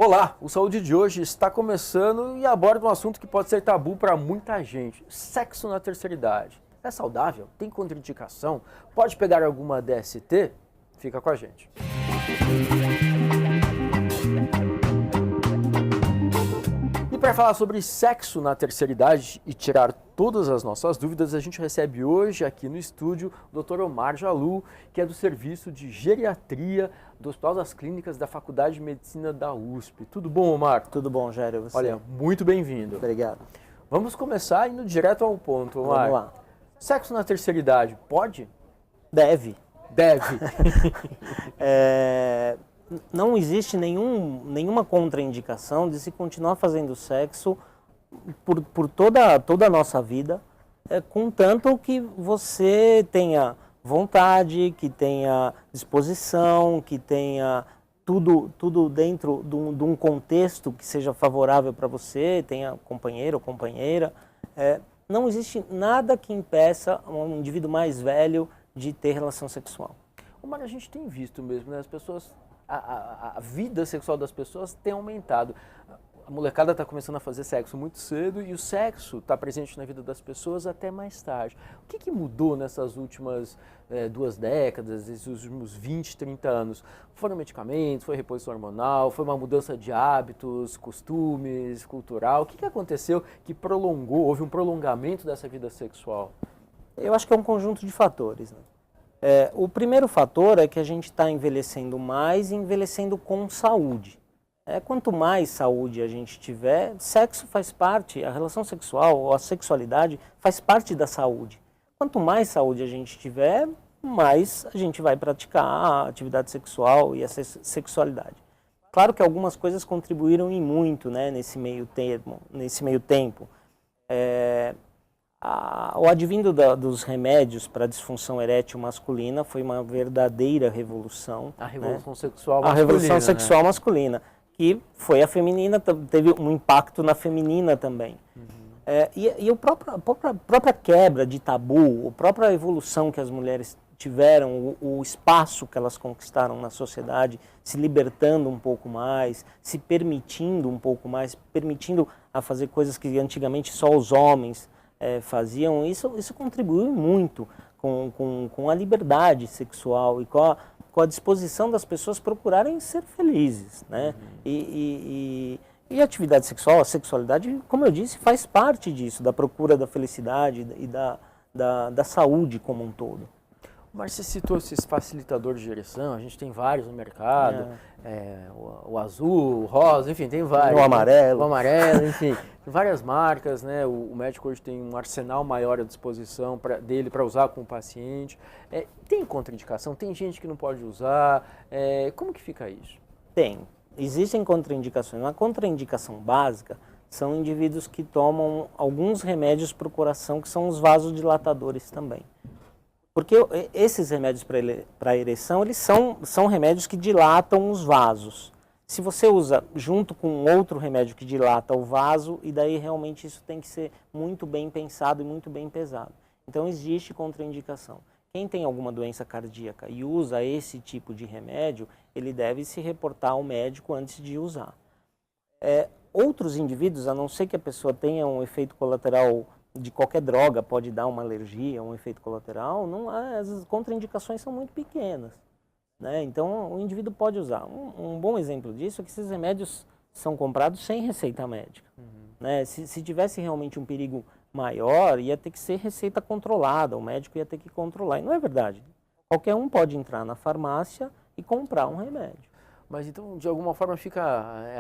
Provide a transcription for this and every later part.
Olá, o Saúde de hoje está começando e aborda um assunto que pode ser tabu para muita gente: sexo na terceira idade. É saudável? Tem contraindicação? Pode pegar alguma DST? Fica com a gente. E para falar sobre sexo na terceira idade e tirar todas as nossas dúvidas, a gente recebe hoje aqui no estúdio o Dr. Omar Jalloul, que é do Serviço de Geriatria do Hospital das Clínicas da Faculdade de Medicina da USP. Tudo bom, Omar? Tudo bom, Gério. Você? Olha, muito bem-vindo. Obrigado. Vamos começar indo direto ao ponto, Omar. Vamos lá. Sexo na terceira idade, pode? Deve. Deve. Não existe nenhuma contraindicação de se continuar fazendo sexo por toda a nossa vida, contanto que você tenha vontade, que tenha disposição, que tenha tudo dentro de um contexto que seja favorável para você, tenha companheiro ou companheira. Não existe nada que impeça um indivíduo mais velho de ter relação sexual. Mas a gente tem visto mesmo, né? As pessoas, a vida sexual das pessoas tem aumentado. A molecada está começando a fazer sexo muito cedo e o sexo está presente na vida das pessoas até mais tarde. O que mudou nessas últimas 2 décadas, esses últimos 20, 30 anos? Foram medicamentos, foi reposição hormonal, foi uma mudança de hábitos, costumes, cultural? O que aconteceu que houve um prolongamento dessa vida sexual? Eu acho que é um conjunto de fatores, né? O primeiro fator é que a gente está envelhecendo mais e envelhecendo com saúde. Quanto mais saúde a gente tiver, sexo faz parte, a relação sexual ou a sexualidade faz parte da saúde. Quanto mais saúde a gente tiver, mais a gente vai praticar a atividade sexual e a sexualidade. Claro que algumas coisas contribuíram e muito, né, nesse meio tempo. O advindo dos remédios para disfunção erétil masculina foi uma verdadeira revolução. A revolução sexual masculina. A revolução sexual masculina, que foi a feminina, teve um impacto na feminina também. E a própria quebra de tabu, a própria evolução que as mulheres tiveram, o espaço que elas conquistaram na sociedade, se libertando um pouco mais, se permitindo um pouco mais, permitindo a fazer coisas que antigamente só os homens faziam, isso contribuiu muito com a liberdade sexual e com a disposição das pessoas procurarem ser felizes, né? E a atividade sexual, a sexualidade, como eu disse, faz parte disso, da procura da felicidade e da saúde como um todo. Mas você citou esses facilitadores de ereção, a gente tem vários no mercado, o azul, o rosa, enfim, tem vários. O amarelo. O amarelo, enfim, tem várias marcas, né? O médico hoje tem um arsenal maior à disposição dele para usar com o paciente. Tem contraindicação? Tem gente que não pode usar? Como que fica isso? Tem. Existem contraindicações. Uma contraindicação básica são indivíduos que tomam alguns remédios para o coração, que são os vasodilatadores também. Porque esses remédios para ereção, eles são remédios que dilatam os vasos. Se você usa junto com outro remédio que dilata o vaso, e daí realmente isso tem que ser muito bem pensado e muito bem pesado. Então existe contraindicação. Quem tem alguma doença cardíaca e usa esse tipo de remédio, ele deve se reportar ao médico antes de usar. Outros indivíduos, a não ser que a pessoa tenha um efeito colateral de qualquer droga, pode dar uma alergia, um efeito colateral, as contraindicações são muito pequenas, né? Então o indivíduo pode usar. Um bom exemplo disso é que esses remédios são comprados sem receita médica. Né? Se tivesse realmente um perigo maior, ia ter que ser receita controlada, o médico ia ter que controlar. E não é verdade. Qualquer um pode entrar na farmácia e comprar um remédio. Mas então, de alguma forma, fica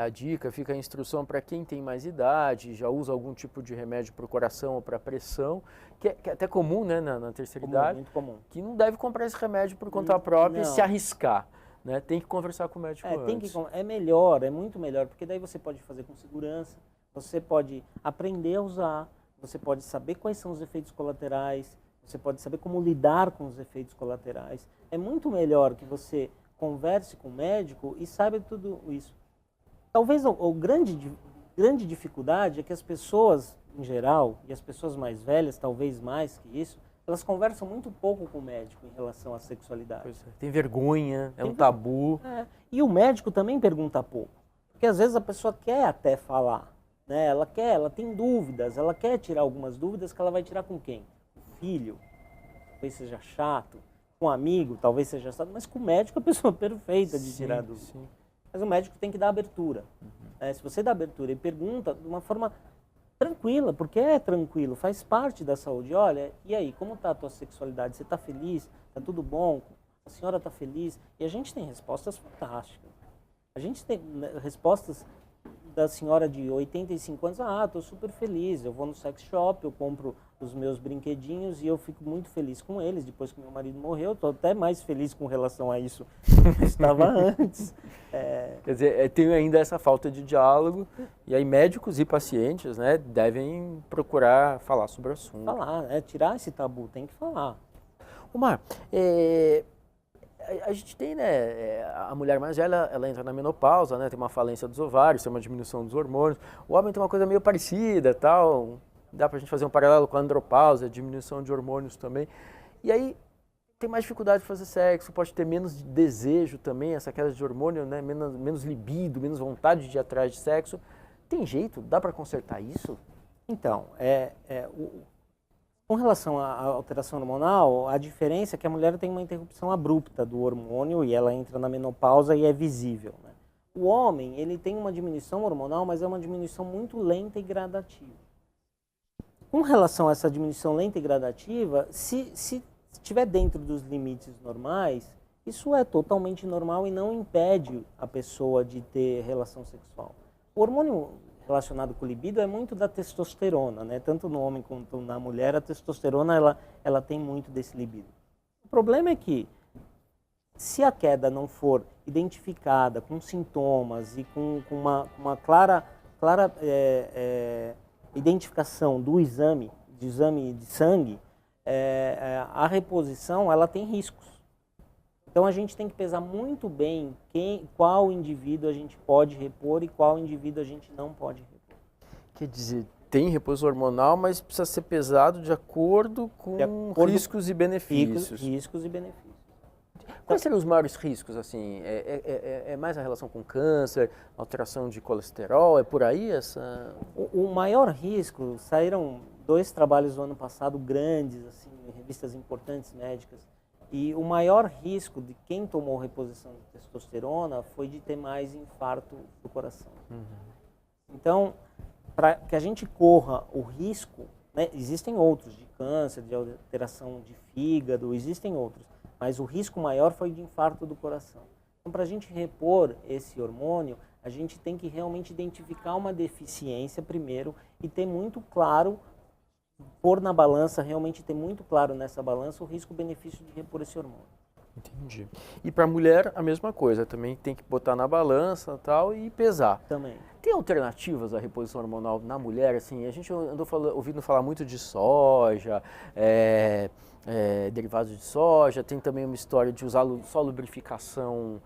a dica, fica a instrução para quem tem mais idade, já usa algum tipo de remédio para o coração ou para a pressão, que é até comum, né, na terceira idade, muito comum. Que não deve comprar esse remédio por conta própria e se arriscar. Né? Tem que conversar com o médico antes. É melhor, é muito melhor, porque daí você pode fazer com segurança, você pode aprender a usar, você pode saber quais são os efeitos colaterais, você pode saber como lidar com os efeitos colaterais. É muito melhor que você converse com o médico e saiba tudo isso. Talvez a grande dificuldade é que as pessoas, em geral, e as pessoas mais velhas, talvez mais que isso, elas conversam muito pouco com o médico em relação à sexualidade. Pois é. Tem vergonha, um tabu. E o médico também pergunta pouco. Porque às vezes a pessoa quer até falar, né? Ela tem dúvidas, ela quer tirar algumas dúvidas que ela vai tirar com quem? Com o filho, talvez seja chato, com um amigo, talvez seja chato, mas com o médico é a pessoa perfeita de tirar dúvida. Sim. Mas o médico tem que dar abertura. Se você dá abertura e pergunta de uma forma tranquila, porque é tranquilo, faz parte da saúde. Olha, e aí, como está a tua sexualidade? Você está feliz? Está tudo bom? A senhora está feliz? E a gente tem respostas fantásticas. A gente tem respostas da senhora de 85 anos, estou super feliz, eu vou no sex shop, eu compro os meus brinquedinhos e eu fico muito feliz com eles, depois que meu marido morreu, estou até mais feliz com relação a isso do que estava antes. Quer dizer, tem ainda essa falta de diálogo, e aí médicos e pacientes, né, devem procurar falar sobre o assunto. Falar, tirar esse tabu, tem que falar. Omar, a gente tem, né, a mulher mais velha, ela entra na menopausa, né, tem uma falência dos ovários, tem uma diminuição dos hormônios. O homem tem uma coisa meio parecida, tal, dá pra gente fazer um paralelo com a andropausa, diminuição de hormônios também. E aí tem mais dificuldade de fazer sexo, pode ter menos desejo também, essa queda de hormônio, né, menos libido, menos vontade de ir atrás de sexo. Tem jeito? Dá para consertar isso? Então, com relação à alteração hormonal, a diferença é que a mulher tem uma interrupção abrupta do hormônio e ela entra na menopausa e é visível, né? O homem, ele tem uma diminuição hormonal, mas é uma diminuição muito lenta e gradativa. Com relação a essa diminuição lenta e gradativa, se estiver dentro dos limites normais, isso é totalmente normal e não impede a pessoa de ter relação sexual. O hormônio relacionado com o libido é muito da testosterona, né? Tanto no homem quanto na mulher, a testosterona ela tem muito desse libido. O problema é que, se a queda não for identificada com sintomas e com uma clara identificação do exame de sangue, a reposição ela tem riscos. Então a gente tem que pesar muito bem qual indivíduo a gente pode repor e qual indivíduo a gente não pode repor. Quer dizer, tem repouso hormonal, mas precisa ser pesado de acordo com riscos e benefícios. Riscos e benefícios. Quais seriam os maiores riscos, assim? É mais a relação com câncer, alteração de colesterol, é por aí essa... O maior risco, saíram 2 trabalhos no ano passado grandes, assim, em revistas importantes médicas, e o maior risco de quem tomou reposição de testosterona foi de ter mais infarto do coração. Então, para que a gente corra o risco, né, existem outros, de câncer, de alteração de fígado, existem outros, mas o risco maior foi de infarto do coração. Então, para a gente repor esse hormônio, a gente tem que realmente identificar uma deficiência primeiro e ter muito claro, pôr na balança, realmente ter muito claro nessa balança o risco-benefício de repor esse hormônio. Entendi. E para a mulher, a mesma coisa, também tem que botar na balança tal, e pesar. Também. Tem alternativas à reposição hormonal na mulher? Assim, a gente andou ouvindo falar muito de soja, derivados de soja, tem também uma história de usar só lubrificação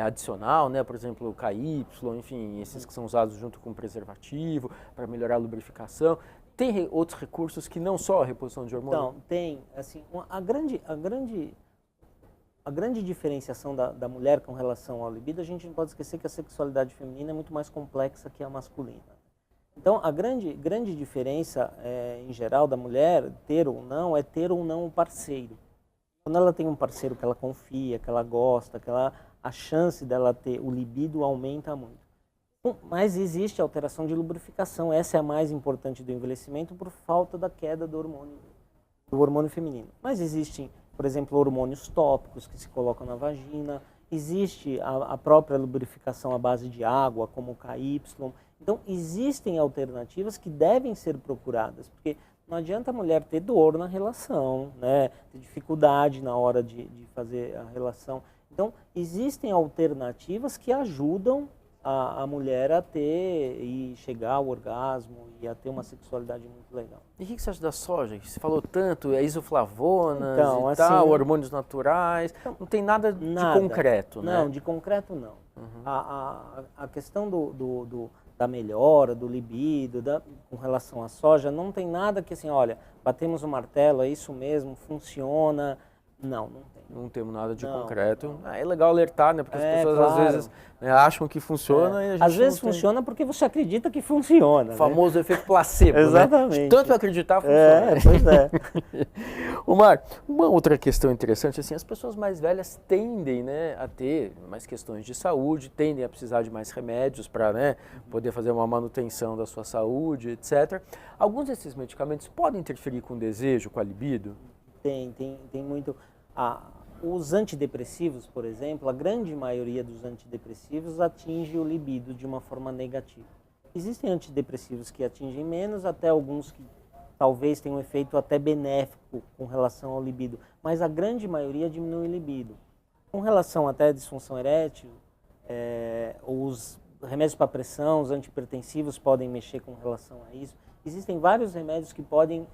adicional, né? Por exemplo, o KY, enfim, esses que são usados junto com preservativo para melhorar a lubrificação. Tem outros recursos que não só a reposição de hormônio? Então, tem. Assim, a grande diferenciação da mulher com relação ao libido, a gente não pode esquecer que a sexualidade feminina é muito mais complexa que a masculina. Então, a grande diferença, em geral, da mulher, ter ou não, é ter ou não um parceiro. Quando ela tem um parceiro que ela confia, que ela gosta, a chance dela ter o libido aumenta muito. Mas existe alteração de lubrificação, essa é a mais importante do envelhecimento por falta da queda do hormônio feminino. Mas existem, por exemplo, hormônios tópicos que se colocam na vagina, existe a própria lubrificação à base de água, como o KY. Então, existem alternativas que devem ser procuradas, porque não adianta a mulher ter dor na relação, né? Ter dificuldade na hora de fazer a relação. Então, existem alternativas que ajudam a mulher a ter e chegar ao orgasmo e a ter uma sexualidade muito legal. E o que você acha da soja? Você falou tanto, isoflavonas então, e tal, hormônios naturais, não tem nada de concreto, né? Não, de concreto não. A questão da melhora, do libido, com relação à soja, não tem nada que assim, olha, batemos o martelo, é isso mesmo, funciona. Não, não tem. Não temos nada de Não, concreto. É legal alertar, né? Porque as pessoas claro. às vezes, né, acham que funciona e a gente Às vezes não tem. funciona porque você acredita que funciona. O famoso efeito placebo, Exatamente. né? De tanto acreditar, funciona. Pois é. Omar, uma outra questão interessante, assim, as pessoas mais velhas tendem, né, a ter mais questões de saúde, tendem a precisar de mais remédios para, né, poder fazer uma manutenção da sua saúde, etc. Alguns desses medicamentos podem interferir com o desejo, com a libido? Tem muito. Os antidepressivos, por exemplo, a grande maioria dos antidepressivos atinge o libido de uma forma negativa. Existem antidepressivos que atingem menos, até alguns que talvez tenham um efeito até benéfico com relação ao libido, mas a grande maioria diminui o libido. Com relação até à disfunção erétil, os remédios para pressão, os antihipertensivos podem mexer com relação a isso. Existem vários remédios que podem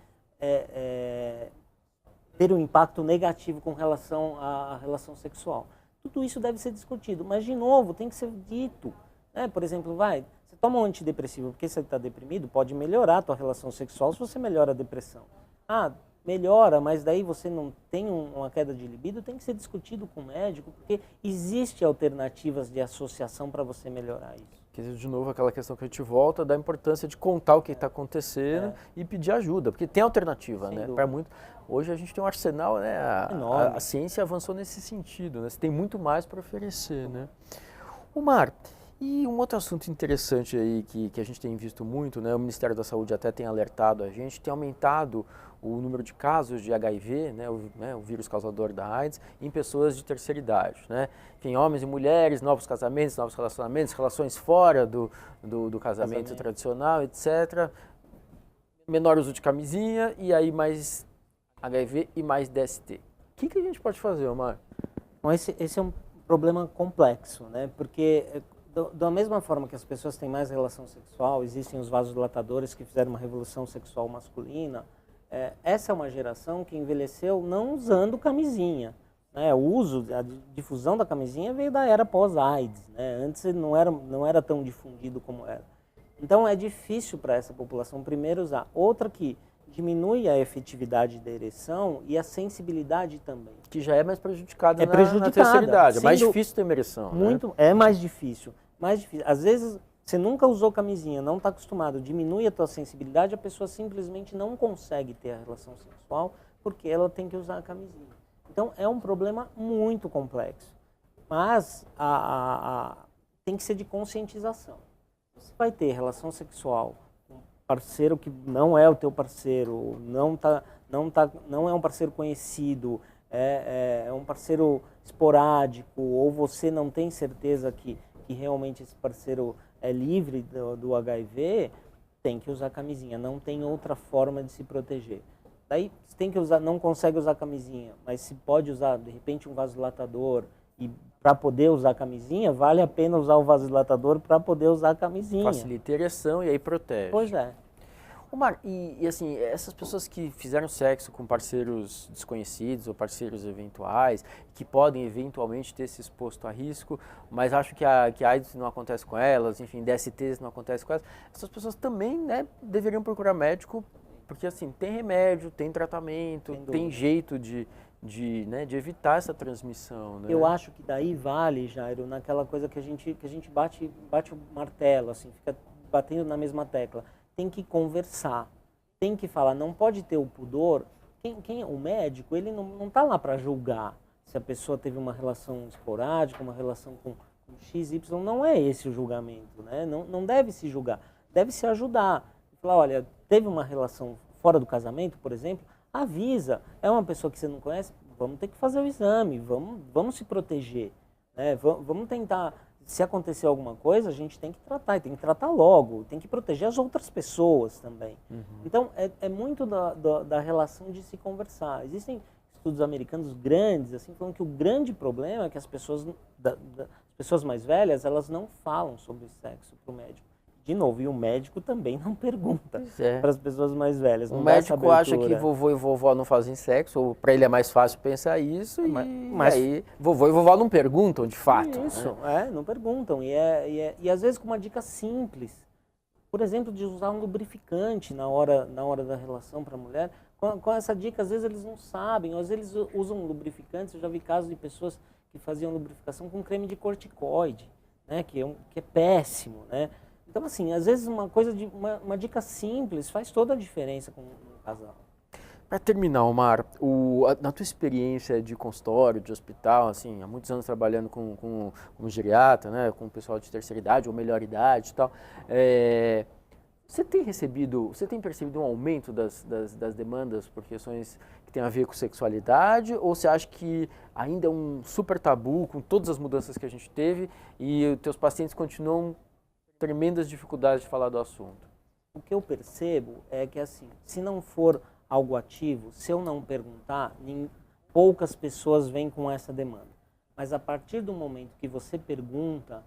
ter um impacto negativo com relação à relação sexual. Tudo isso deve ser discutido, mas, de novo, tem que ser dito. Né? Por exemplo, você toma um antidepressivo porque você está deprimido, pode melhorar a tua relação sexual se você melhora a depressão. Melhora, mas daí você não tem uma queda de libido, tem que ser discutido com o médico, porque existem alternativas de associação para você melhorar isso. Quer dizer, de novo, aquela questão que a gente volta da importância de contar o que está acontecendo e pedir ajuda, porque tem alternativa, né? Para muito. Hoje a gente tem um arsenal, né? A ciência avançou nesse sentido, né? Você tem muito mais para oferecer, né? Omar, e um outro assunto interessante aí que a gente tem visto muito, né? O Ministério da Saúde até tem alertado a gente, tem aumentado o número de casos de HIV, né, o vírus causador da AIDS, em pessoas de terceira idade, né? Enfim, homens e mulheres, novos casamentos, novos relacionamentos, relações fora do casamento tradicional, etc. Menor uso de camisinha e aí mais HIV e mais DST. O que a gente pode fazer, Omar? Bom, esse é um problema complexo, né? Porque da mesma forma que as pessoas têm mais relação sexual, existem os vasodilatadores que fizeram uma revolução sexual masculina. Essa é uma geração que envelheceu não usando camisinha. Né? A difusão da camisinha veio da era pós-AIDS. Né? Antes não era tão difundido como era. Então é difícil para essa população primeiro usar. Outra que diminui a efetividade da ereção e a sensibilidade também. Que já é mais prejudicada na terceira idade. É mais difícil ter uma ereção. Muito, né? É mais difícil. Às vezes você nunca usou camisinha, não está acostumado, diminui a tua sensibilidade, a pessoa simplesmente não consegue ter a relação sexual porque ela tem que usar a camisinha. Então é um problema muito complexo, mas tem que ser de conscientização. Você vai ter relação sexual com um parceiro que não é o teu parceiro, não é um parceiro conhecido, é um parceiro esporádico, ou você não tem certeza que realmente esse parceiro é livre do HIV, tem que usar camisinha, não tem outra forma de se proteger. Daí você tem que usar, não consegue usar camisinha, mas se pode usar de repente um vasodilatador, e para poder usar camisinha, vale a pena usar o vasodilatador para poder usar a camisinha. Facilita a ereção e aí protege. Pois é. Omar, e assim, essas pessoas que fizeram sexo com parceiros desconhecidos ou parceiros eventuais, que podem eventualmente ter se exposto a risco, mas acham que a AIDS não acontece com elas, enfim, DSTs não acontece com elas, essas pessoas também, né, deveriam procurar médico, porque assim, tem remédio, tem tratamento, tem jeito de evitar essa transmissão. Né? Eu acho que daí vale, Jairo, naquela coisa que a gente bate o martelo, assim, fica batendo na mesma tecla. Tem que conversar, tem que falar, não pode ter o pudor. O médico, ele não está lá para julgar se a pessoa teve uma relação esporádica, uma relação com XY, não é esse o julgamento, né? Não deve se julgar, deve se ajudar. Falar, olha, teve uma relação fora do casamento, por exemplo, avisa, é uma pessoa que você não conhece, vamos ter que fazer o exame, vamos se proteger, né? Vamos tentar. Se acontecer alguma coisa, a gente tem que tratar, e tem que tratar logo, tem que proteger as outras pessoas também. Uhum. Então, é muito da relação de se conversar. Existem estudos americanos grandes, assim, falando que o grande problema é que as pessoas mais velhas, elas não falam sobre sexo para o médico. De novo, e o médico também não pergunta para as pessoas mais velhas. O médico acha que vovô e vovó não fazem sexo, ou para ele é mais fácil pensar isso, mas aí vovô e vovó não perguntam de fato. Isso, né? Não perguntam. E às vezes com uma dica simples, por exemplo, de usar um lubrificante na hora da relação para a mulher, com essa dica, às vezes eles não sabem, ou às vezes eles usam lubrificantes. Eu já vi casos de pessoas que faziam lubrificação com creme de corticoide, né, que é péssimo, né? Então, assim, às vezes uma dica simples faz toda a diferença com um casal. Para terminar, Omar, na tua experiência de consultório, de hospital, assim, há muitos anos trabalhando como geriatra, né, com o pessoal de terceira idade ou melhor idade e tal, você tem percebido um aumento das demandas por questões que têm a ver com sexualidade, ou você acha que ainda é um super tabu com todas as mudanças que a gente teve e os teus pacientes continuam tremendas dificuldades de falar do assunto? O que eu percebo é que, assim, se não for algo ativo, se eu não perguntar, poucas pessoas vêm com essa demanda. Mas a partir do momento que você pergunta,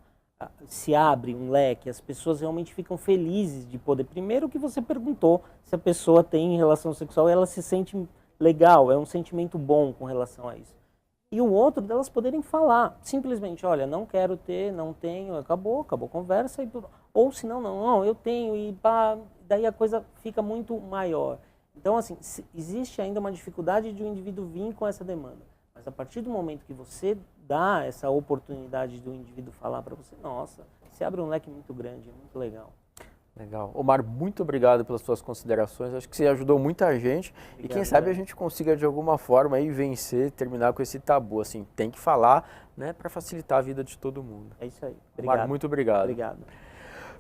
se abre um leque, as pessoas realmente ficam felizes de poder. Primeiro que você perguntou se a pessoa tem relação sexual e ela se sente legal, é um sentimento bom com relação a isso. E o outro delas poderem falar, simplesmente, olha, não quero ter, não tenho, acabou a conversa. Ou se não, eu tenho, e pá, daí a coisa fica muito maior. Então, assim, existe ainda uma dificuldade de um indivíduo vir com essa demanda. Mas a partir do momento que você dá essa oportunidade do indivíduo falar para você, nossa, se abre um leque muito grande, é muito legal. Legal. Omar, muito obrigado pelas suas considerações. Acho que você ajudou muita gente. Obrigado, e quem sabe a gente consiga de alguma forma aí vencer, terminar com esse tabu. Assim, tem que falar, né, para facilitar a vida de todo mundo. É isso aí. Obrigado. Omar, muito obrigado. Obrigado.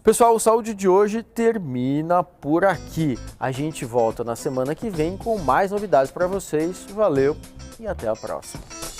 Pessoal, o Saúde de hoje termina por aqui. A gente volta na semana que vem com mais novidades para vocês. Valeu e até a próxima.